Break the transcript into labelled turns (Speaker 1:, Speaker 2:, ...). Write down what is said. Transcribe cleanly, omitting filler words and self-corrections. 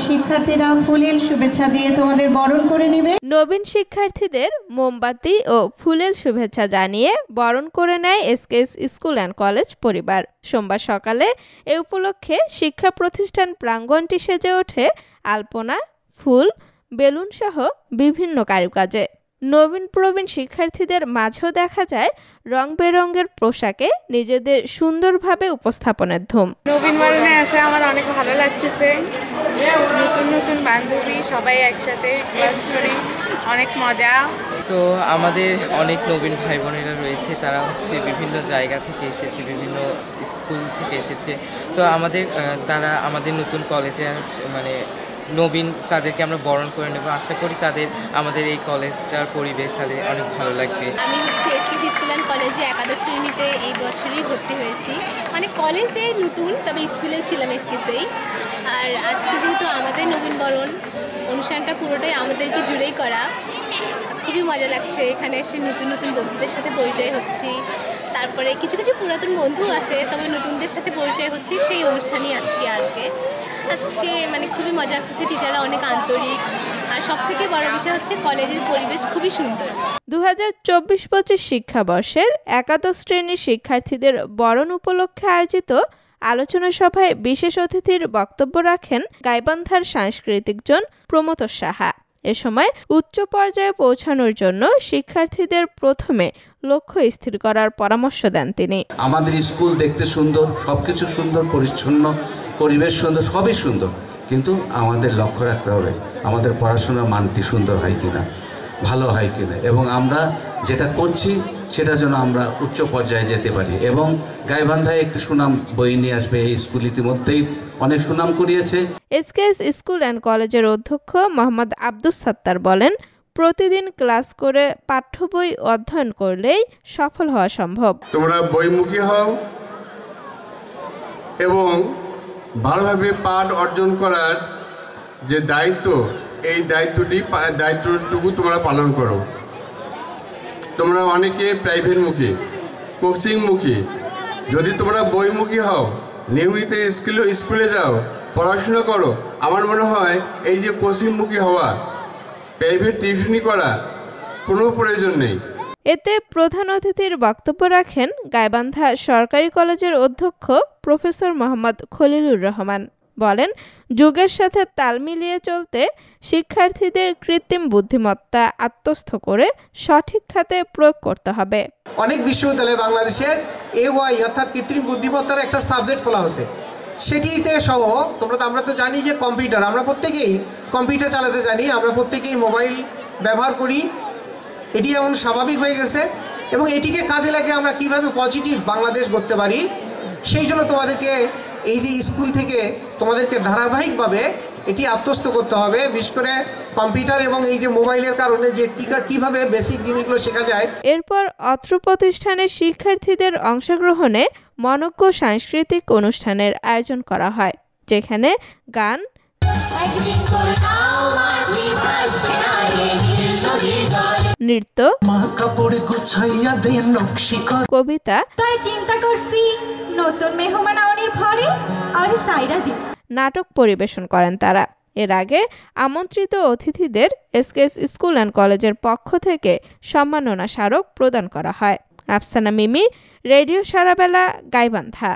Speaker 1: শিক্ষার্থীরা ফুলেল শুভেচ্ছা দিয়ে তোমাদের বরণ করে নেবে।
Speaker 2: নবীন শিক্ষার্থীদের মোমবাতি ও ফুলেল শুভেচ্ছা জানিয়ে বরণ করে নেয় এসকেএস স্কুল অ্যান্ড কলেজ পরিবার। সোমবার সকালে এ উপলক্ষে শিক্ষা প্রতিষ্ঠান প্রাঙ্গণটি সেজে ওঠে আলপনা, ফুল, বেলুন সহ বিভিন্ন কারুকাজে। নবীন প্রবীণ শিক্ষার্থীদের মাঝেও দেখা যায় রং বেরঙের পোশাকে নিজেদের সুন্দরভাবে উপস্থাপনের ধুম।
Speaker 3: নবীন বরণে আসা আমার অনেক ভালো লাগতেছে। নতুন নতুন বান্ধবী, সবাই একসাথে ক্লাস করি, অনেক মজা।
Speaker 4: তো আমাদের অনেক নবীন ভাই বোনেরা রয়েছে, তারা হচ্ছে বিভিন্ন জায়গা থেকে এসেছে, বিভিন্ন স্কুল থেকে এসেছে। তো তারা আমাদের নতুন কলেজে মানে নবীন, তাদেরকে আমরা বরণ করে নেব। আশা করি আমাদের এই কলেজটার পরিবেশ তাদের অনেক ভালো লাগবে।
Speaker 5: আমি হচ্ছে এসকেএস স্কুল অ্যান্ড কলেজে একাদশ শ্রেণীতে এই বছরই ভর্তি হয়েছি। মানে কলেজে নতুন, তবে স্কুলেও ছিলাম এসকেএসেই। আর আজকে যেহেতু আমাদের নবীন বরণ অনুষ্ঠানটা পুরোটাই আমাদেরকে জুড়েই করা, খুবই মজা লাগছে। এখানে এসে নতুন নতুন বন্ধুদের সাথে পরিচয় হচ্ছি, তারপরে কিছু কিছু পুরাতন বন্ধু আছে, তবে নতুনদের সাথে পরিচয় হচ্ছি। সেই অনুষ্ঠানই আজকে মানে খুবই মজা লাগছে। টিচাররা অনেক আন্তরিক, আর সবথেকে বড় বিষয় হচ্ছে কলেজের পরিবেশ খুবই সুন্দর।
Speaker 2: 2024-25 শিক্ষাবর্ষের একাদশ শ্রেণীর শিক্ষার্থীদের বরণ উপলক্ষে আয়োজিত আলোচনা সভায় বিশেষ অতিথির বক্তব্য রাখেন গাইবান্ধার সাংস্কৃতিকজন প্রমথ সাহা। এ সময় উচ্চ পর্যায়ে পৌঁছানোর জন্য শিক্ষার্থীদের প্রথমে লক্ষ্য স্থির করার পরামর্শ দেন তিনি।
Speaker 6: আমাদের স্কুল দেখতে সুন্দর, সবকিছু সুন্দর, পরিচ্ছন্ন, পরিবেশ সুন্দর, সবই সুন্দর, কিন্তু আমাদের লক্ষ্য রাখতে হবে আমাদের পড়াশোনার মানটি সুন্দর হয় কিনা, ভালো হয় কিনা, এবং আমরা যেটা করছি সেটা যেন আমরা উচ্চ পর্যায়ে যেতে পারি। এবং গাইবান্ধায় একটি সুনাম বই নিয়ে আসবে। এই স্কুল ইতিমধ্যেই অনেক সুনাম করিয়েছে।
Speaker 2: এসকেএস স্কুল অ্যান্ড কলেজের অধ্যক্ষ মোহাম্মদ আব্দুস সাত্তার বলেন, প্রতিদিন ক্লাস করে পাঠ্য বই অধ্যয়ন করলেই সফল হওয়া সম্ভব।
Speaker 7: তোমরা বইমুখী হও এবং ভালোভাবে পাঠ অর্জন করার যে দায়িত্ব, এই দায়িত্বটুকু তোমরা পালন করো। তোমরা অনেকে প্রাইভেটমুখী, কোচিংমুখী। যদি তোমরা বইমুখী হও, নিয়মিত স্কুলে যাও, পড়াশোনা করো, আমার মনে হয় এই যে কোচিংমুখী হওয়া, প্রাইভেট টিউশনি করা কোনো প্রয়োজন নেই।
Speaker 2: এতে প্রধান অতিথির বক্তব্য রাখেন গাইবান্ধা সরকারি কলেজের অধ্যক্ষ প্রফেসর মোহাম্মদ খলিলুর রহমান। বলেন, যুগের সাথে তাল মিলিয়ে চলতে শিক্ষার্থীদের কৃত্রিম বুদ্ধিমত্তা আত্মস্থ করে সঠিক খাতে প্রয়োগ করতে হবে।
Speaker 8: অনেক বিশ্ববিদ্যালয়ে বাংলাদেশের AI অর্থাৎ কৃত্রিম বুদ্ধিমত্তার একটা সাবজেক্ট খোলা হয়েছে। সেটিতে সহ আমরা তো জানি যে কম্পিউটার, আমরা প্রত্যেকেই কম্পিউটার চালাতে জানি, আমরা প্রত্যেকেই মোবাইল ব্যবহার করি। এটি এমন স্বাভাবিক হয়ে গেছে, এবং এটিকে কাজে লাগিয়ে আমরা কিভাবে পজিটিভ বাংলাদেশ গড়তে পারি, সেই জন্য তোমাদেরকে এই যে স্কুল থেকে তোমাদেরকে ধারাবাহিকভাবে এটি আত্মস্থ করতে হবে। বিশেষ করে কম্পিউটার এবং এই যে মোবাইলের কারণে যে কিভাবে বেসিক জিনিসগুলো শেখা যায়।
Speaker 2: এরপর অত্র প্রতিষ্ঠানের শিক্ষার্থীদের অংশগ্রহণে মনোজ্ঞ সাংস্কৃতিক অনুষ্ঠানের আয়োজন করা হয়, যেখানে গান, নৃত্য, কবিতা, নাটক পরিবেশন করেন তারা। এর আগে আমন্ত্রিত অতিথিদের এসকেএস স্কুল অ্যান্ড কলেজের পক্ষ থেকে সম্মাননা স্মারক প্রদান করা হয়। আফসানা মিমি, রেডিও সারাবেলা, গাইবান্ধা।